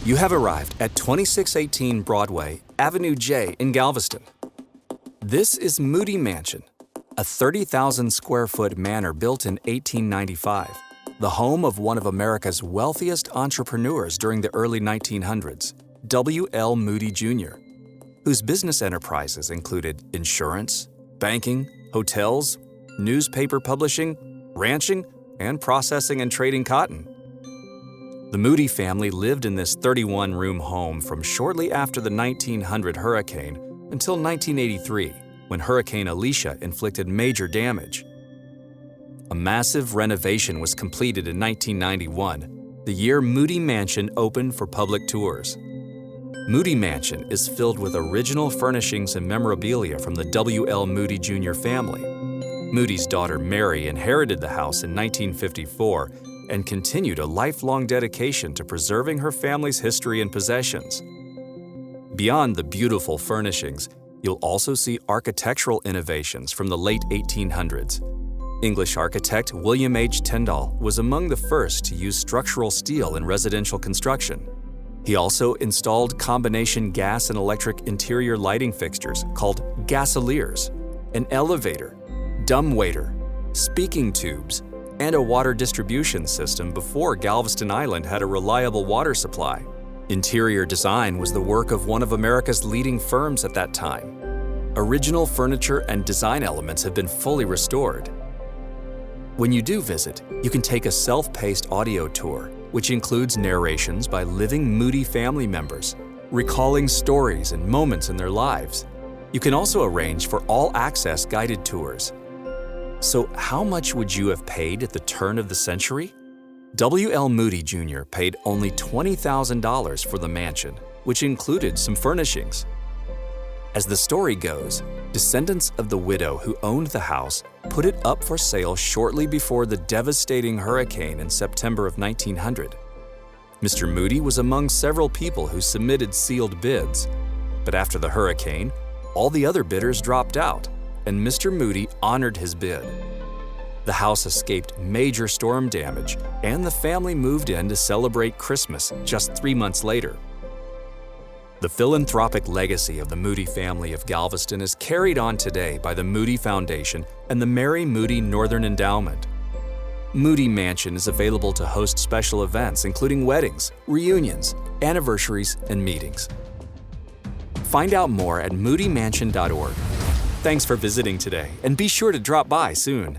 You have arrived at 2618 Broadway, Avenue J in Galveston. This is Moody Mansion, a 30,000 square foot manor built in 1895, the home of one of America's wealthiest entrepreneurs during the early 1900s, W.L. Moody Jr., whose business enterprises included insurance, banking, hotels, newspaper publishing, ranching, and processing and trading cotton. The Moody family lived in this 31-room home from shortly after the 1900 hurricane until 1983, when Hurricane Alicia inflicted major damage. A massive renovation was completed in 1991, the year Moody Mansion opened for public tours. Moody Mansion is filled with original furnishings and memorabilia from the W.L. Moody Jr. family. Moody's daughter Mary inherited the house in 1954 and continued a lifelong dedication to preserving her family's history and possessions. Beyond the beautiful furnishings, you'll also see architectural innovations from the late 1800s. English architect William H. Tyndall was among the first to use structural steel in residential construction. He also installed combination gas and electric interior lighting fixtures called gasoliers, an elevator, dumbwaiter, speaking tubes, and a water distribution system before Galveston Island had a reliable water supply. Interior design was the work of one of America's leading firms at that time. Original furniture and design elements have been fully restored. When you do visit, you can take a self-paced audio tour, which includes narrations by living Moody family members, recalling stories and moments in their lives. You can also arrange for all-access guided tours. So how much would you have paid at the turn of the century? W.L. Moody Jr. paid only $20,000 for the mansion, which included some furnishings. As the story goes, descendants of the widow who owned the house put it up for sale shortly before the devastating hurricane in September of 1900. Mr. Moody was among several people who submitted sealed bids, but after the hurricane, all the other bidders dropped out, and Mr. Moody honored his bid. The house escaped major storm damage, and the family moved in to celebrate Christmas just 3 months later. The philanthropic legacy of the Moody family of Galveston is carried on today by the Moody Foundation and the Mary Moody Northern Endowment. Moody Mansion is available to host special events including weddings, reunions, anniversaries, and meetings. Find out more at moodymansion.org. Thanks for visiting today, and be sure to drop by soon.